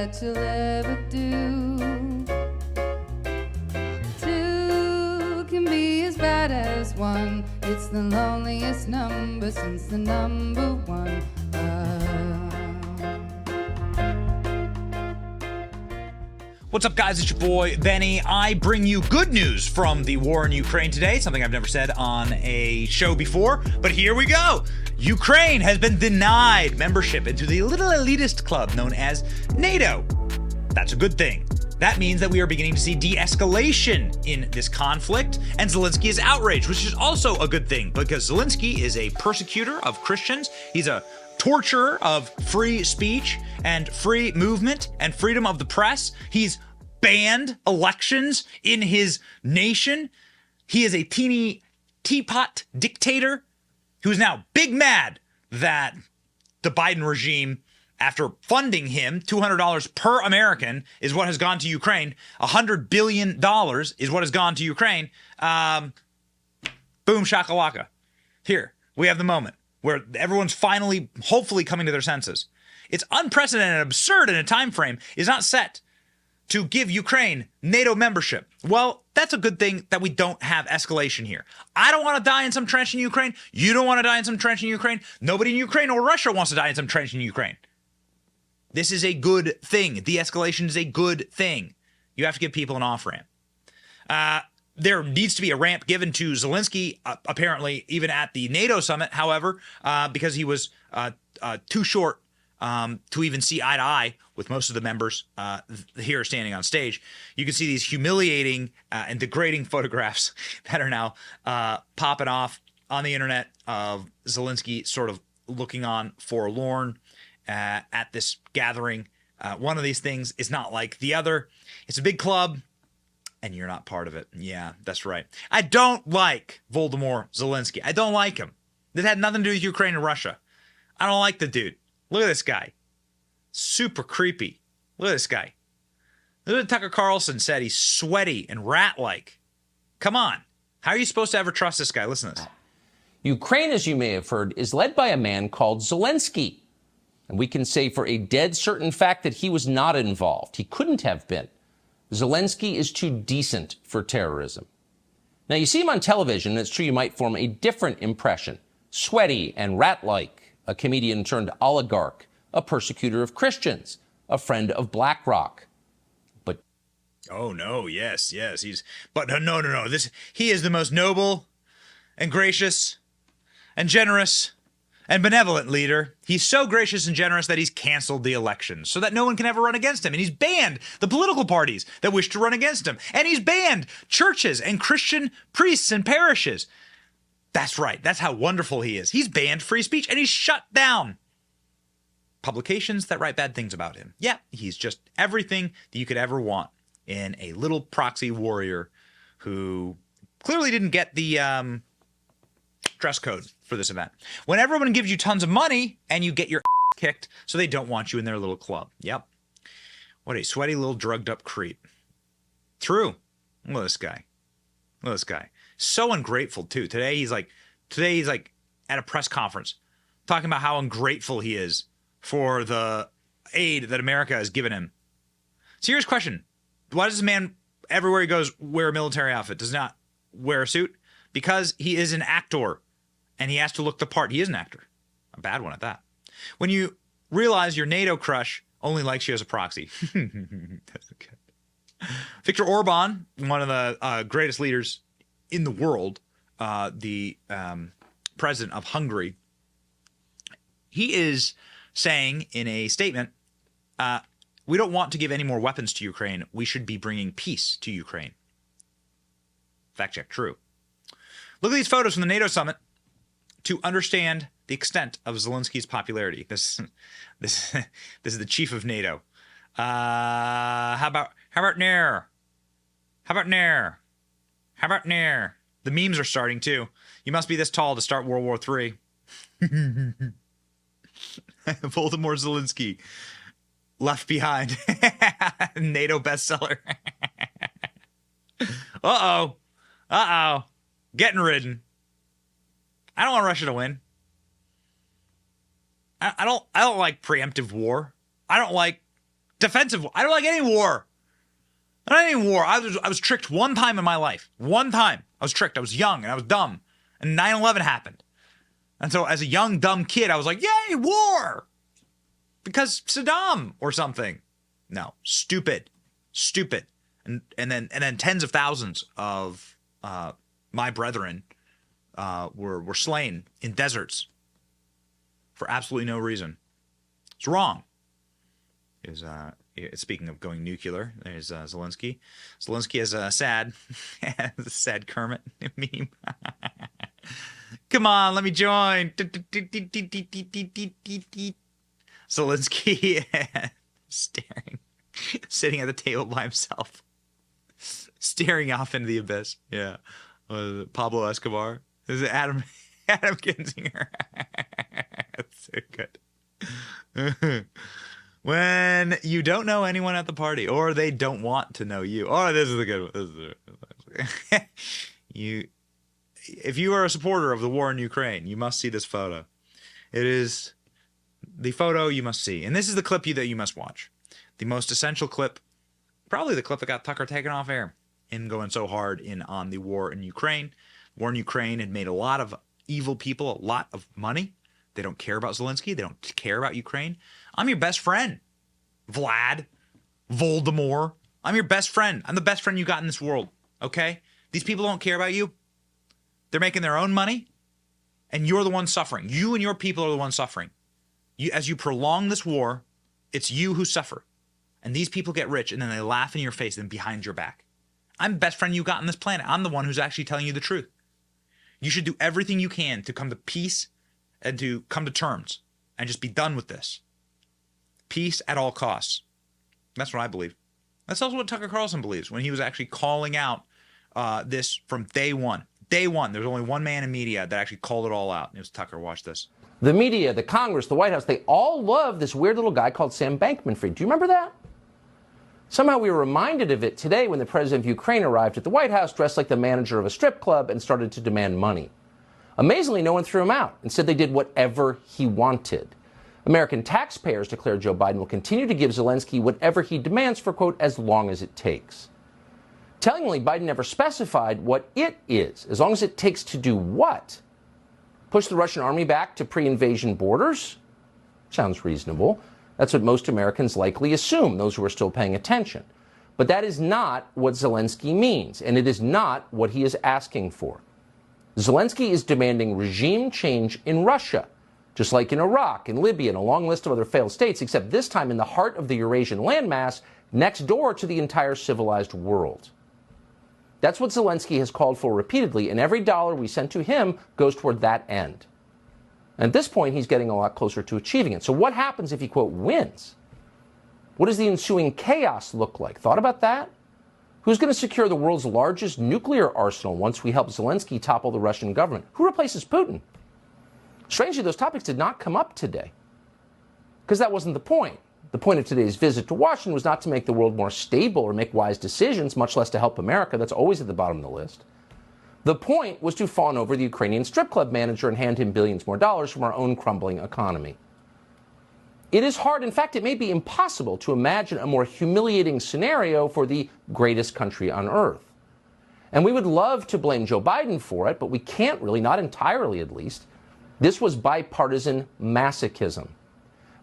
that you'll ever do. Two can be as bad as one. It's the loneliest number since the number one. What's up, guys? It's your boy, Benny. I bring you good news from the war in Ukraine today, something I've never said on a show before, but here we go. Ukraine has been denied membership into the little elitist club known as NATO. That's a good thing. That means that we are beginning to see de-escalation in this conflict, and Zelensky is outraged, which is also a good thing, because Zelensky is a persecutor of Christians. He's a torturer of free speech and free movement and freedom of the press. He's banned elections in his nation. He is a teeny teapot dictator who's now big mad that the Biden regime, after funding him, $200 per American is what has gone to Ukraine. $100 billion is what has gone to Ukraine. Boom shakalaka. Here, we have the moment where everyone's finally, hopefully, coming to their senses. It's unprecedented and absurd in a time frame is not set to give Ukraine NATO membership. Well, that's a good thing that we don't have escalation here. I don't want to die in some trench in Ukraine. You don't want to die in some trench in Ukraine. Nobody in Ukraine or Russia wants to die in some trench in Ukraine. This is a good thing. De-escalation is a good thing. You have to give people an off-ramp. There needs to be a ramp given to Zelensky, apparently, even at the NATO summit, however, because he was too short to even see eye to eye with most of the members here standing on stage. You can see these humiliating and degrading photographs that are now popping off on the internet of Zelensky sort of looking on forlorn at this gathering. One of these things is not like the other. It's a big club, and you're not part of it. Yeah, that's right. I don't like Volodymyr Zelensky. I don't like him. This had nothing to do with Ukraine and Russia. I don't like the dude. Look at this guy. Super creepy. Look at this guy. Look what Tucker Carlson said. He's sweaty and rat-like. Come on. How are you supposed to ever trust this guy? Listen to this. Ukraine, as you may have heard, is led by a man called Zelensky. And we can say for a dead certain fact that he was not involved. He couldn't have been. Zelensky is too decent for terrorism. Now, you see him on television, and it's true you might form a different impression. Sweaty and rat-like, a comedian turned oligarch, a persecutor of Christians, a friend of BlackRock. But oh no, yes, but no. He is the most noble and gracious and generous and benevolent leader. He's so gracious and generous that he's canceled the elections so that no one can ever run against him. And he's banned the political parties that wish to run against him. And he's banned churches and Christian priests and parishes. That's right. That's how wonderful he is. He's banned free speech, and he's shut down publications that write bad things about him. Yeah, he's just everything that you could ever want in a little proxy warrior who clearly didn't get the dress code for this event. When everyone gives you tons of money and you get your kicked, so they don't want you in their little club. Yep. What a sweaty little drugged up creep. True. Look at this guy. Look at this guy. So ungrateful too. Today he's like at a press conference talking about how ungrateful he is for the aid that America has given him. Serious question. Why does this man, everywhere he goes, wear a military outfit, does not wear a suit? Because he is an actor and he has to look the part. He is an actor. A bad one at that. When you realize your NATO crush only likes you as a proxy. That's okay. Viktor Orban, one of the greatest leaders in the world, the president of Hungary, he is saying in a statement, we don't want to give any more weapons to Ukraine. We should be bringing peace to Ukraine. Fact check, true. Look at these photos from the NATO summit to understand the extent of Zelensky's popularity. This is the chief of NATO. How about Nair? How about Nair? How about Nair? The memes are starting too. You must be this tall to start World War III. Volodymyr Zelensky, left behind. NATO bestseller. Uh-oh. Getting ridden. I don't want Russia to win. I don't like preemptive war. I don't like defensive. I don't like any war. I don't like any war. I was tricked one time in my life. One time. I was tricked. I was young and I was dumb. And 9/11 happened. And so as a young, dumb kid, I was like, yay, war! Because Saddam or something. No, stupid. Stupid. And then tens of thousands of my brethren were slain in deserts for absolutely no reason. It's wrong. Speaking of going nuclear, there's Zelensky. Zelensky is a sad Kermit meme. Come on, let me join. Zelensky sitting at the table by himself, staring off into the abyss. Yeah, Pablo Escobar. Is it Adam Kinzinger? That's so good. When you don't know anyone at the party, or they don't want to know you. Oh, this is a good one. If you are a supporter of the war in Ukraine, you must see this photo. It is the photo you must see. And this is the clip that you must watch. The most essential clip, probably the clip that got Tucker taken off air in going so hard on the war in Ukraine. War in Ukraine had made a lot of evil people a lot of money. They don't care about Zelensky. They don't care about Ukraine. I'm your best friend, Vlad, Voldemort. I'm your best friend. I'm the best friend you got in this world, okay? These people don't care about you. They're making their own money, and you're the one suffering. You and your people are the ones suffering. As you prolong this war, it's you who suffer. And these people get rich, and then they laugh in your face and behind your back. I'm the best friend you got on this planet. I'm the one who's actually telling you the truth. You should do everything you can to come to peace and to come to terms and just be done with this. Peace at all costs. That's what I believe. That's also what Tucker Carlson believes when he was actually calling out this from day one. Day one, there's only one man in media that actually called it all out. It was Tucker. Watch this. The media, the Congress, the White House, they all love this weird little guy called Sam Bankman-Fried. Do you remember that? Somehow we were reminded of it today when the president of Ukraine arrived at the White House dressed like the manager of a strip club and started to demand money. Amazingly, no one threw him out. Instead, they did whatever he wanted. American taxpayers declared Joe Biden will continue to give Zelensky whatever he demands for, quote, as long as it takes. Tellingly, Biden never specified what it is, as long as it takes to do what? Push the Russian army back to pre-invasion borders? Sounds reasonable. That's what most Americans likely assume, those who are still paying attention. But that is not what Zelensky means, and it is not what he is asking for. Zelensky is demanding regime change in Russia, just like in Iraq and Libya and a long list of other failed states, except this time in the heart of the Eurasian landmass, next door to the entire civilized world. That's what Zelensky has called for repeatedly, and every dollar we send to him goes toward that end. And at this point, he's getting a lot closer to achieving it. So what happens if he, quote, wins? What does the ensuing chaos look like? Thought about that? Who's going to secure the world's largest nuclear arsenal once we help Zelensky topple the Russian government? Who replaces Putin? Strangely, those topics did not come up today, because that wasn't the point. The point of today's visit to Washington was not to make the world more stable or make wise decisions, much less to help America. That's always at the bottom of the list. The point was to fawn over the Ukrainian strip club manager and hand him billions more dollars from our own crumbling economy. It is hard, in fact, it may be impossible to imagine a more humiliating scenario for the greatest country on earth. And we would love to blame Joe Biden for it, but we can't really, not entirely at least. This was bipartisan masochism.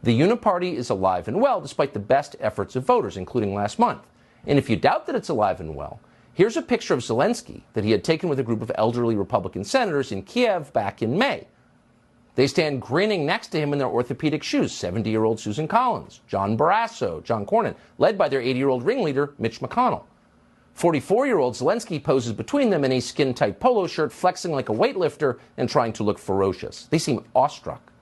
The uniparty is alive and well despite the best efforts of voters, including last month. And if you doubt that it's alive and well, here's a picture of Zelensky that he had taken with a group of elderly Republican senators in Kiev back in May. They stand grinning next to him in their orthopedic shoes, 70-year-old Susan Collins, John Barrasso, John Cornyn, led by their 80-year-old ringleader, Mitch McConnell. 44-year-old Zelensky poses between them in a skin-tight polo shirt, flexing like a weightlifter and trying to look ferocious. They seem awestruck.